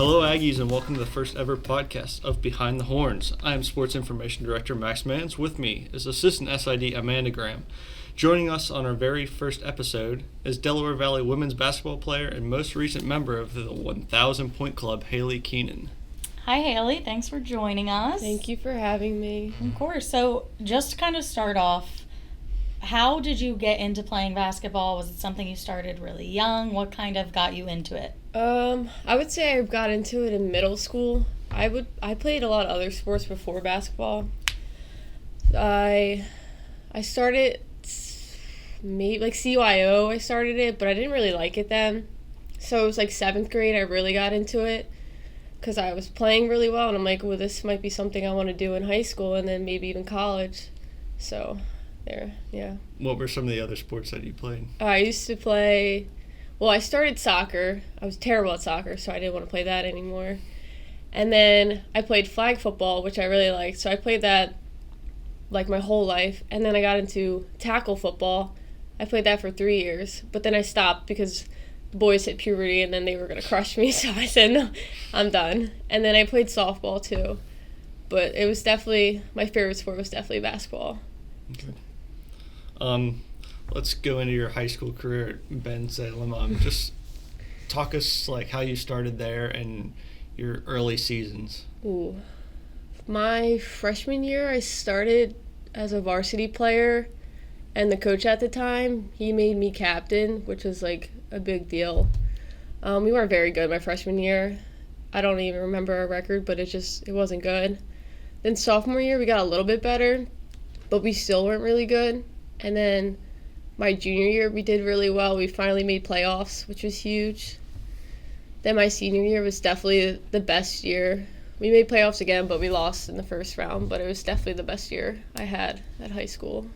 Hello, Aggies, and welcome to the first ever podcast of Behind the Horns. I am Sports Information Director Max Mans. With me is Assistant SID Amanda Graham. Joining us on our very first episode is Delaware Valley women's basketball player and most recent member of the 1,000 Point Club, Haley Keenan. Hi, Haley. Thanks for joining us. Thank you for having me. Of course. So just to kind of start off, how did you get into playing basketball? Was it something you started really young? What kind of got you into it? I would say I got into it in middle school. I played a lot of other sports before basketball. I started maybe like CYO. I started it, but I didn't really like it then. So it was like 7th grade I really got into it because I was playing really well, and I'm like, well, this might be something I want to do in high school and then maybe even college. So there, yeah. What were some of the other sports that you played? I used to play. Well, I started soccer. I was terrible at soccer, so I didn't want to play that anymore. And then I played flag football, which I really liked. So I played that like my whole life. And then I got into tackle football. I played that for 3 years. But then I stopped because the boys hit puberty and then they were going to crush me. So I said, no, I'm done. And then I played softball too. But it was definitely, my favorite sport was definitely basketball. Okay. Let's go into your high school career at Ben Salem. Just talk us like how you started there and your early seasons. Ooh. My freshman year, I started as a varsity player, and the coach at the time, he made me captain, which was like a big deal. We weren't very good my freshman year. I don't even remember our record, but it wasn't good. Then sophomore year, we got a little bit better, but we still weren't really good. And then my junior year, we did really well. We finally made playoffs, which was huge. Then my senior year was definitely the best year. We made playoffs again, but we lost in the first round. But it was definitely the best year I had at high school.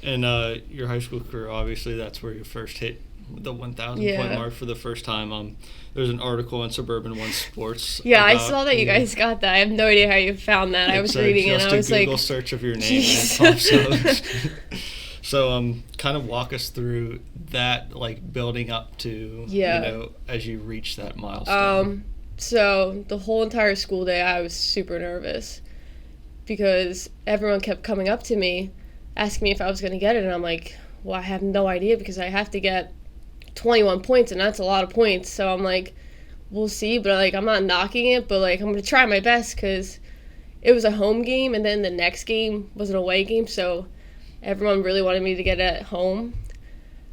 And your high school career, obviously, that's where you first hit the 1,000 point mark for the first time. There's an article on Suburban One Sports. Yeah, I saw that you guys got that. I have no idea how you found that. I was reading it, and I was like, Google search of your name and it pops up. So, kind of walk us through that, like, building up to, as you reach that milestone. So, the whole entire school day, I was super nervous because everyone kept coming up to me, asking me if I was going to get it, and I'm like, well, I have no idea because I have to get 21 points, and that's a lot of points. So, I'm like, we'll see, but, like, I'm not knocking it, but, like, I'm going to try my best because it was a home game, and then the next game was an away game, so everyone really wanted me to get it at home.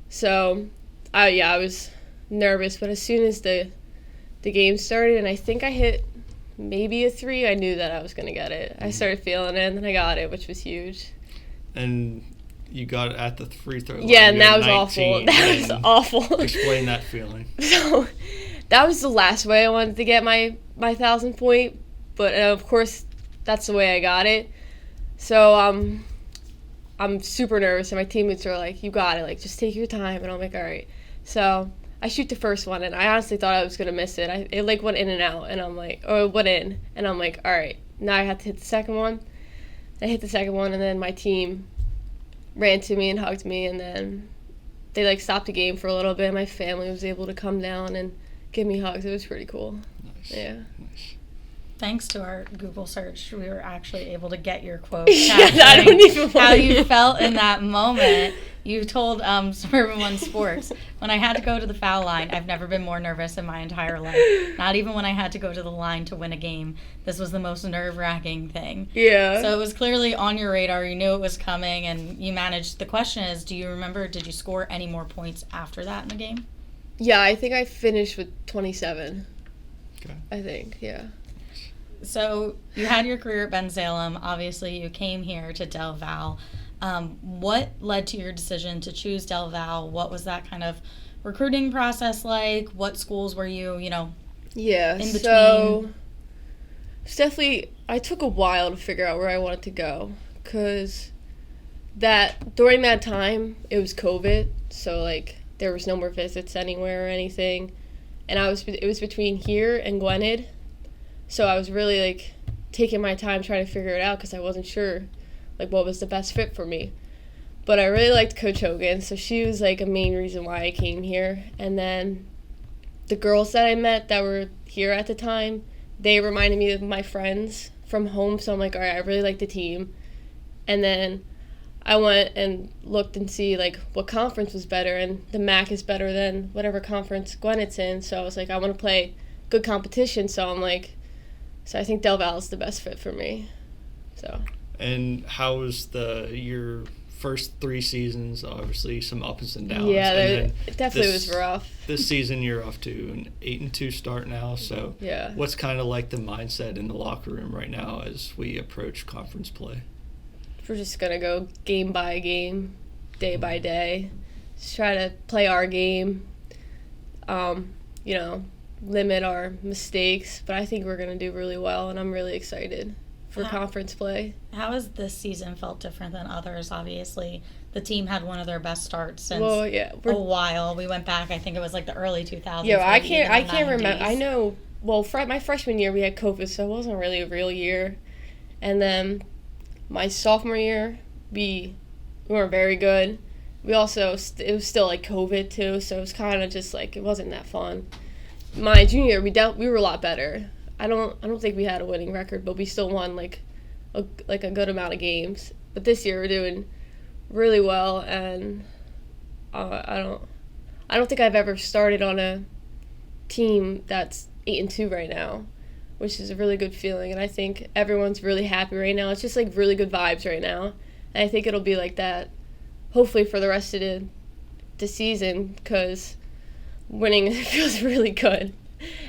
So, I was nervous. But as soon as the game started, and I think I hit maybe a 3, I knew that I was going to get it. I started feeling it, and then I got it, which was huge. And you got it at the free throw line. Yeah, and that was awful. That was awful. Explain that feeling. So, that was the last way I wanted to get my 1,000 point. But, of course, that's the way I got it. So, I'm super nervous, and my teammates are like, you got it, like, just take your time, and I'm like, all right. So I shoot the first one, and I honestly thought I was going to miss it. It, like, went in and out, and I'm like, oh, it went in, and I'm like, all right, now I have to hit the second one. I hit the second one, and then my team ran to me and hugged me, and then they, like, stopped the game for a little bit. My family was able to come down and give me hugs. It was pretty cool. Nice. Yeah. Nice. Thanks to our Google search, we were actually able to get your quote. I don't even want how you felt in that moment. You told Suburban One Sports, when I had to go to the foul line, I've never been more nervous in my entire life. Not even when I had to go to the line to win a game. This was the most nerve-wracking thing. Yeah. So it was clearly on your radar. You knew it was coming, and you managed. The question is, do you remember, did you score any more points after that in the game? Yeah, I think I finished with 27. Okay. I think, yeah. So you had your career at Ben Salem. Obviously, you came here to Del Val. What led to your decision to choose Del Val? What was that kind of recruiting process like? What schools were you, in between? So it's definitely, I took a while to figure out where I wanted to go because during that time, it was COVID, so, like, there was no more visits anywhere or anything, and it was between here and Gwinnett. So I was really, like, taking my time trying to figure it out because I wasn't sure, like, what was the best fit for me. But I really liked Coach Hogan, so she was, like, a main reason why I came here. And then the girls that I met that were here at the time, they reminded me of my friends from home. So I'm like, all right, I really like the team. And then I went and looked and see like what conference was better, and the MAC is better than whatever conference Gwinnett's in. So I was like, I want to play good competition. So I'm like, so I think Del Val is the best fit for me. So. And how was your first 3 seasons? Obviously, some ups and downs. Yeah, and it definitely was rough. This season, you're off to an 8-2 start now. So, yeah. What's kind of like the mindset in the locker room right now as we approach conference play? We're just gonna go game by game, day by day. Just try to play our game. Limit our mistakes. But I think we're gonna do really well, and I'm really excited for conference play. How has this season felt different than others? Obviously, the team had one of their best starts since a while. We went back, I think it was like the early 2000s. Yeah, I can't remember. I know, my freshman year we had COVID, so it wasn't really a real year. And then my sophomore year, we weren't very good. We also, it was still like COVID too, so it was kind of just like, it wasn't that fun. My junior year, we were a lot better. I don't think we had a winning record, but we still won like a good amount of games. But this year we're doing really well, and I don't think I've ever started on a team that's 8-2 right now, which is a really good feeling. And I think everyone's really happy right now. It's just like really good vibes right now, and I think it'll be like that, hopefully for the rest of the season, because winning feels really good.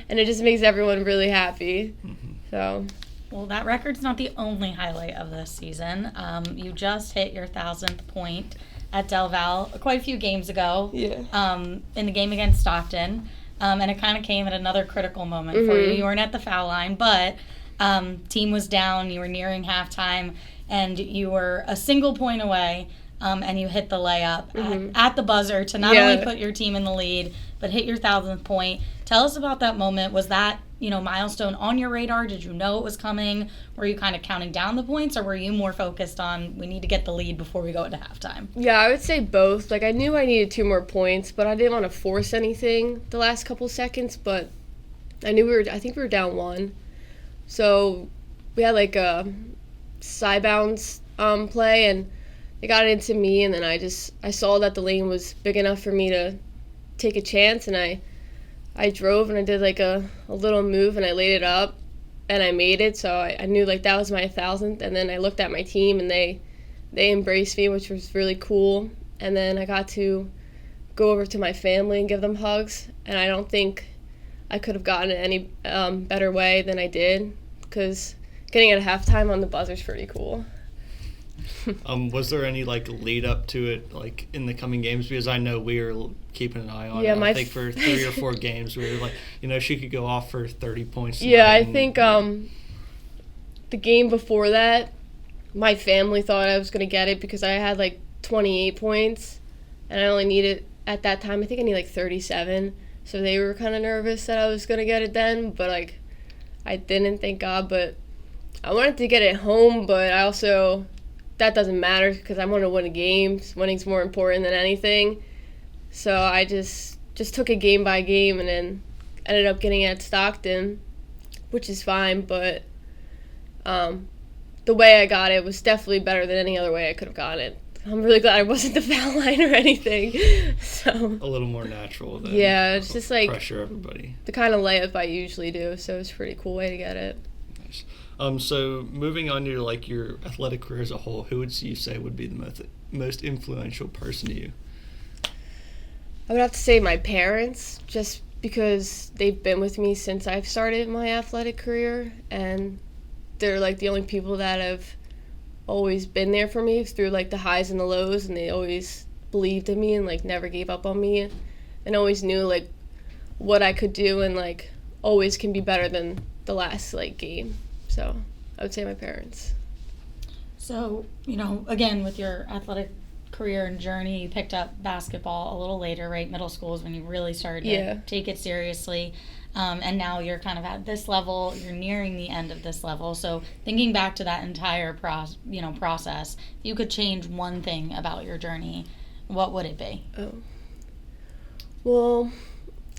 And it just makes everyone really happy. Mm-hmm. So. Well, that record's not the only highlight of this season. You just hit your 1,000th point at Del Val quite a few games ago. Yeah. In the game against Stockton. And it kind of came at another critical moment for you. You weren't at the foul line, but team was down. You were nearing halftime, and you were a single point away. And you hit the layup at the buzzer to not only put your team in the lead, but hit your 1,000th point. Tell us about that moment. Was that, milestone on your radar? Did you know it was coming? Were you kind of counting down the points, or were you more focused on we need to get the lead before we go into halftime? Yeah, I would say both. Like, I knew I needed 2 more points, but I didn't want to force anything the last couple seconds. But I think we were down 1. So we had like a side bounce play, and they got it into me, and then I saw that the lane was big enough for me to take a chance, and I drove, and I did like a little move, and I laid it up, and I made it. So I knew like that was my 1,000th, and then I looked at my team, and they embraced me, which was really cool. And then I got to go over to my family and give them hugs, and I don't think I could have gotten it any better way than I did, because getting at halftime on the buzzer is pretty cool. Was there any like lead up to it, like in the coming games? Because I know we were keeping an eye on it. I think for 3 or 4 games we were like, she could go off for 30 points. Yeah, I think the game before that, my family thought I was going to get it because I had like 28 points, and I only needed, at that time, I think I need like 37. So they were kind of nervous that I was going to get it then, but like I didn't, thank God. But I wanted to get it home, but I also, that doesn't matter because I want to win games. Winning's more important than anything. So I just took it game by game, and then ended up getting it at Stockton, which is fine. But the way I got it was definitely better than any other way I could have gotten it. I'm really glad I wasn't the foul line or anything. So a little more natural than it's just like pressure everybody. The kind of layup I usually do. So it's a pretty cool way to get it. Nice. So moving on to like your athletic career as a whole, who would you say would be the most influential person to you? I would have to say my parents, just because they've been with me since I've started my athletic career, and they're like the only people that have always been there for me through like the highs and the lows, and they always believed in me and like never gave up on me, and always knew like what I could do, and like always can be better than the last like game. So I would say my parents. So, again, with your athletic career and journey, you picked up basketball a little later, right? Middle school is when you really started to take it seriously. And now you're kind of at this level, you're nearing the end of this level. So thinking back to that entire process, if you could change one thing about your journey, what would it be? Well,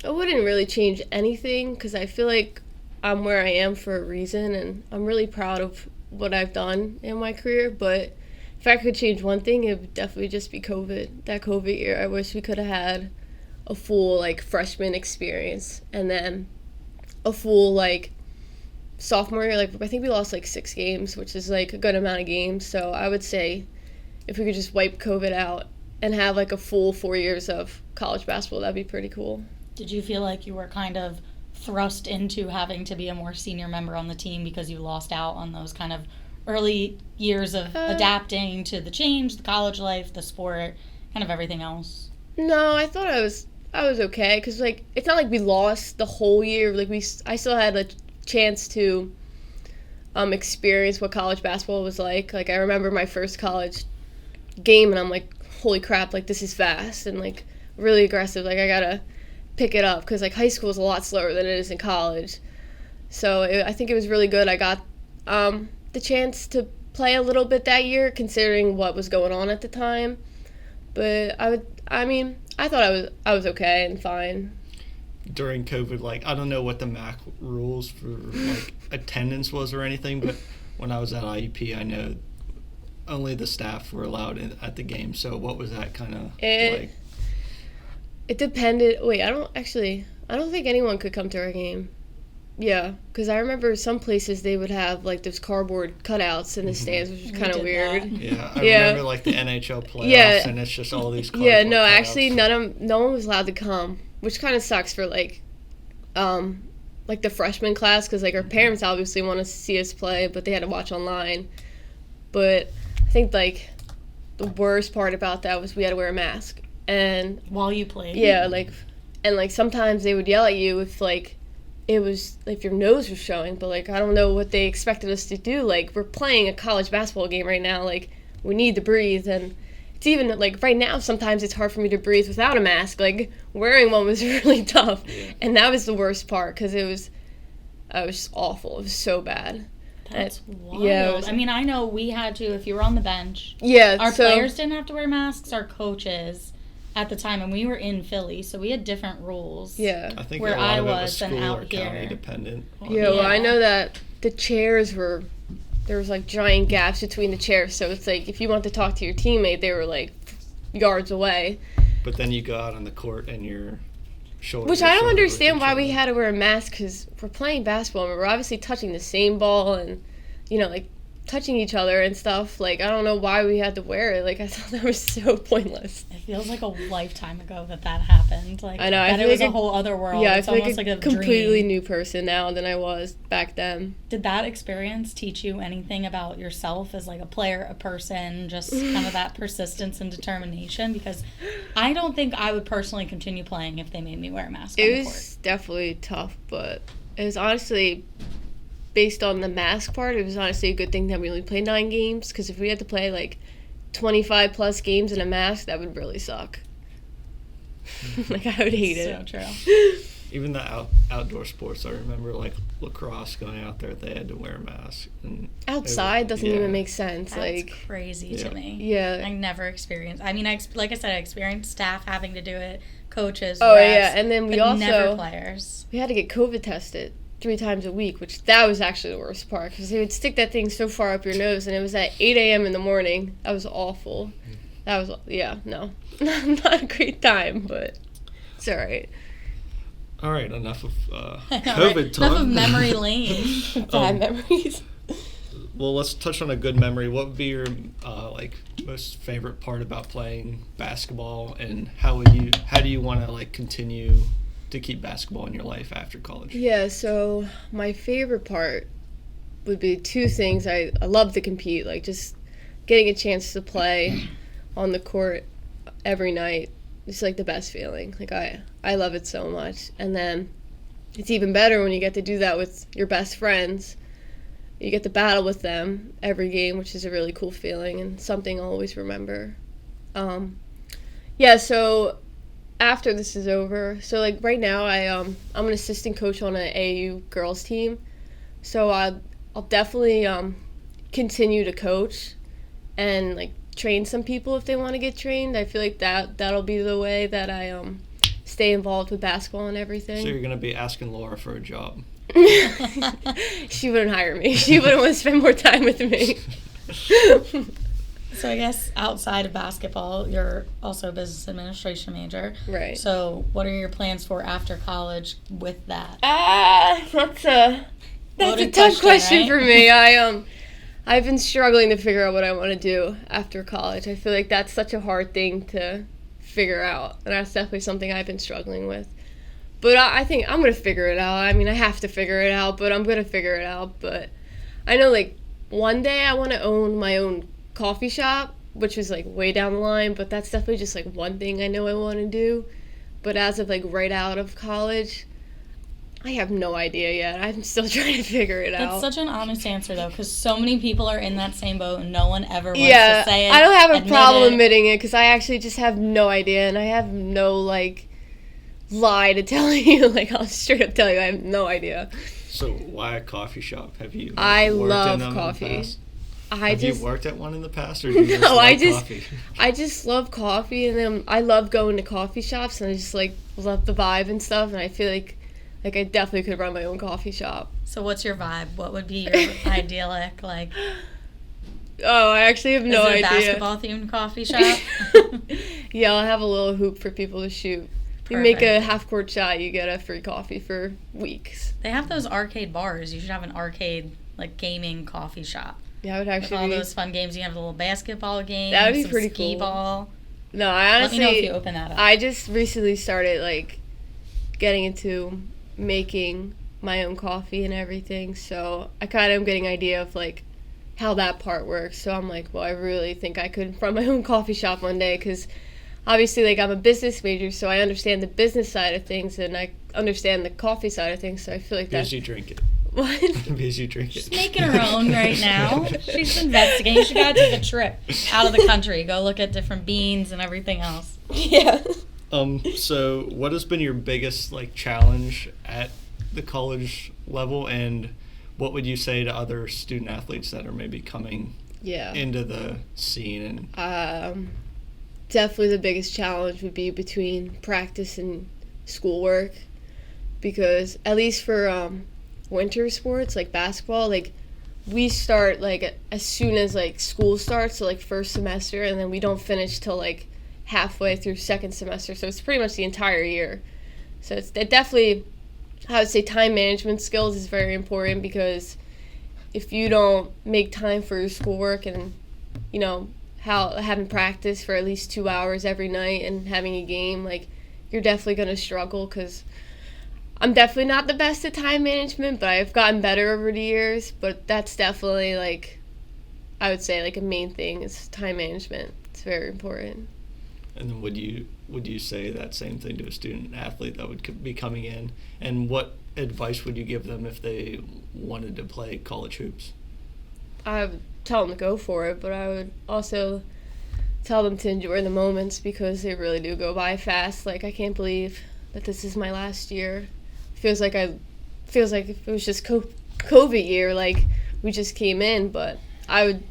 I wouldn't really change anything because I feel like I'm where I am for a reason, and I'm really proud of what I've done in my career. But if I could change one thing, it would definitely just be COVID. That COVID year, I wish we could have had a full, like, freshman experience and then a full, like, sophomore year. Like, I think we lost, like, 6 games, which is, like, a good amount of games. So I would say if we could just wipe COVID out and have, like, a full 4 years of college basketball, that'd be pretty cool. Did you feel like you were kind of thrust into having to be a more senior member on the team because you lost out on those kind of early years of adapting to the change, the college life, the sport, kind of everything else? No, I thought I was okay because, like, it's not like we lost the whole year. Like, I still had a chance to experience what college basketball was like. Like, I remember my first college game and I'm like, holy crap, like, this is fast and, like, really aggressive. Like, I gotta pick it up because, like, high school is a lot slower than it is in college. So I think it was really good. I got the chance to play a little bit that year considering what was going on at the time. But I thought I was okay and fine. During COVID, like, I don't know what the MAC rules for, like, attendance was or anything, but when I was at IUP, I know only the staff were allowed at the game. So what was that kind of like? It depended. Wait, I don't think anyone could come to our game. Yeah, because I remember some places they would have, like, those cardboard cutouts in the stands, which was kind of weird. That. Yeah, I remember, like, the NHL playoffs, and it's just all these cardboard Yeah, no, cutouts. actually, no one was allowed to come, which kind of sucks for, like the freshman class, because, like, our parents obviously want to see us play, but they had to watch online. But I think, like, the worst part about that was we had to wear a mask. And while you played? Yeah, like, and, like, sometimes they would yell at you if, like, it was, like, your nose was showing, but, like, I don't know what they expected us to do. Like, we're playing a college basketball game right now. Like, we need to breathe, and it's even, like, right now, sometimes it's hard for me to breathe without a mask. Like, wearing one was really tough, and that was the worst part, because it was just awful. It was so bad. That's wild. Yeah, I mean, I know we had to, if you were on the bench. Yeah, our players didn't have to wear masks, our coaches at the time, and we were in Philly, so we had different rules. Yeah. I think where a lot I of was it was and school out or here. county dependent. Yeah, well, I know that the chairs were, there was, like, giant gaps between the chairs, so it's like, if you want to talk to your teammate, they were, like, yards away. But then you go out on the court and your shoulder. Which I don't understand why we had to wear a mask, because we're playing basketball and we're obviously touching the same ball and, you know, like, touching each other and stuff. Like, I don't know why we had to wear it. Like, I thought that was so pointless. It feels like a lifetime ago that happened. Like, I know. That it was a whole other world. Yeah, it's I feel almost like a completely dream. new person now than I was back then. Did that experience teach you anything about yourself as, like, a player, a person, just kind of that persistence and determination? Because I don't think I would personally continue playing if they made me wear a mask on the court. It was definitely tough, but it was honestly, based on the mask part, it was honestly a good thing that we only played 9 games, because if we had to play, like, 25 plus games in a mask, that would really suck. Like, I would hate it. So true. Even the outdoor sports, I remember, like, lacrosse, going out there, they had to wear a mask. And outside doesn't even make sense. That's like crazy to me. Yeah. I never experienced. I mean, like I said, I experienced staff having to do it, coaches, Oh, refs, yeah, and then we but also never players. we had to get COVID tested 3 times a week, which that was actually the worst part, because they would stick that thing so far up your nose, and it was at 8 a.m. in the morning. That was awful. That was, no. Not a great time, but it's all right. All right, enough of COVID talk. Enough of memory lane. Bad memories. Well, let's touch on a good memory. What would be your most favorite part about playing basketball, and how do you want to continue to keep basketball in your life after college? Yeah, so my favorite part would be 2 things. I love to compete, like just getting a chance to play on the court every night. It's like the best feeling. Like I love it so much. And then it's even better when you get to do that with your best friends. You get to battle with them every game, which is a really cool feeling and something I'll always remember. So after this is over, so like right now I'm an assistant coach on an AAU girls team. So I'll definitely continue to coach and like train some people if they want to get trained. I feel like that'll be the way that I stay involved with basketball and everything. So you're going to be asking Laura for a job. She wouldn't hire me. She wouldn't want to spend more time with me. So I guess outside of basketball, you're also a business administration major. Right. So what are your plans for after college with that? That's a Loaded tough question right? for me. I've been struggling to figure out what I want to do after college. I feel like that's such a hard thing to figure out, and that's definitely something I've been struggling with. But I think I'm going to figure it out. I mean, I have to figure it out, but I'm going to figure it out. But I know, like, one day I want to own my own coffee shop, which is, like, way down the line, but that's definitely just, like, one thing I know I want to do. But as of, like, right out of college, I have no idea yet. I'm still trying to figure it out. That's such an honest answer, though, because so many people are in that same boat and no one ever wants Yeah, to say it. I don't have a admit problem it. admitting it because I actually just have no idea, and I have no, like, lie to tell you. Like, I'll straight up tell you I have no idea. So why a coffee shop? Have you I worked love in them coffee. in the past? I Have just you worked at one in the past, or do you just No, like I coffee? I just love coffee, and then I love going to coffee shops, and I just, like, love the vibe and stuff, and I feel like I definitely could run my own coffee shop. So what's your vibe? What would be your idyllic, like, Oh, I actually have no is it a idea. basketball-themed coffee shop? Yeah, I'll have a little hoop for people to shoot. You make a Perfect. half-court shot, you get a free coffee for weeks. They have those arcade bars. You should have an arcade, like, gaming coffee shop. Yeah, I would With actually all be... those fun games. You have a little basketball game, That would be some pretty skee cool. ball. No, I Let me know if honestly... you open that up. I just recently started, like, getting into making my own coffee and everything, so I kind of am getting an idea of, like, how that part works. So I'm like, well, I really think I could run my own coffee shop one day, because obviously, like, I'm a business major, so I understand the business side of things, and I understand the coffee side of things, so I feel like Because that's... you drink it. What? Because you drink it. She's making her own right now. She's investigating. She gotta take a trip out of the country, go look at different beans and everything else. Yeah. So what has been your biggest, like, challenge at the college level, and what would you say to other student athletes that are maybe coming Yeah. into the scene? And Definitely the biggest challenge would be between practice and schoolwork, because at least for winter sports like basketball, like, we start, like, as soon as, like, school starts, so, like, first semester, and then we don't finish till, like, halfway through second semester, so it's pretty much the entire year. So it definitely, I would say, time management skills is very important, because if you don't make time for your schoolwork and, you know, having practice for at least 2 hours every night and having a game, like, you're definitely going to struggle, because I'm definitely not the best at time management, but I've gotten better over the years. But that's definitely, like, I would say, like, a main thing is time management. It's very important. And then would you say that same thing to a student athlete that would be coming in? And what advice would you give them if they wanted to play college hoops? I would tell them to go for it, but I would also tell them to enjoy the moments, because they really do go by fast. Like, I can't believe that this is my last year. Feels like it was just COVID year, like, we just came in. But I would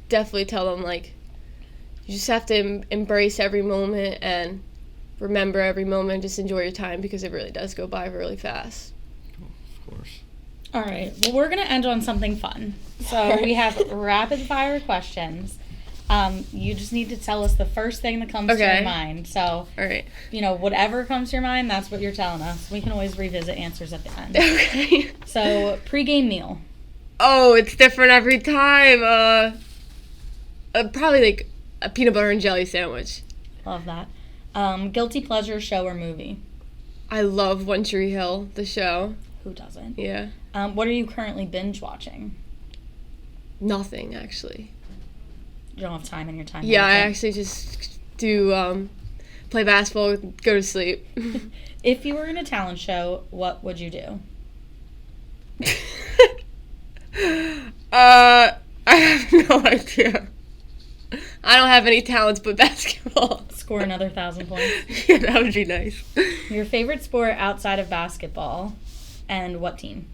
definitely tell them, like, you just have to embrace every moment and remember every moment and just enjoy your time, because it really does go by really fast. Of course. All right. Well, we're going to end on something fun. So we have rapid fire questions. You just need to tell us the first thing that comes to your mind. So, All right. you know, whatever comes to your mind, that's what you're telling us. We can always revisit answers at the end. Okay. So, pregame meal. Oh, it's different every time. Probably, like, a peanut butter and jelly sandwich. Love that. Guilty pleasure show or movie. I love One Tree Hill, the show. Who doesn't? Yeah. What are you currently binge watching? Nothing, actually. You don't have time in your time. Yeah, I management. actually just do play basketball, go to sleep. If you were in a talent show, what would you do? I have no idea. I don't have any talents but basketball. Score another 1,000 points. Yeah, that would be nice. Your favorite sport outside of basketball, and what team?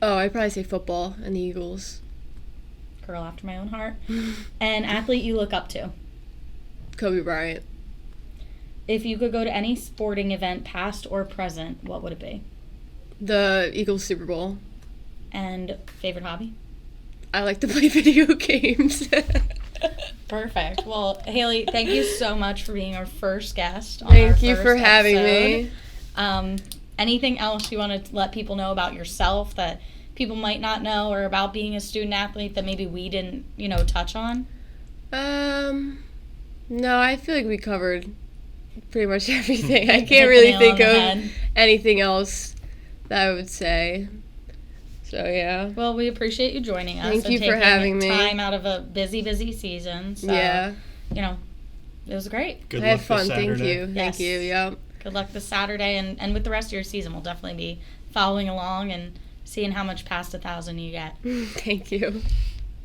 Oh, I'd probably say football and the Eagles. Girl after my own heart. An athlete you look up to. Kobe Bryant. if you could go to any sporting event, past or present, what would it be? The Eagles Super Bowl. And favorite hobby? I like to play video games. Perfect. Well, Haley, thank you so much for being our first guest on Thank our you first for having episode. me. Anything else you want to let people know about yourself that people might not know, or about being a student athlete that maybe we didn't, touch on? No, I feel like we covered pretty much everything. I Hit can't the really nail think on the of head. anything else that I would say. So, yeah. Well, we appreciate you joining us. Thank and you for taking having me. time out of a busy season. So, Yeah. It was great. Good I had luck fun. this Thank Saturday. you. Yes. Thank you. Yep. Good luck this Saturday, and with the rest of your season. We'll definitely be following along and seeing how much past 1,000 you get. Thank you.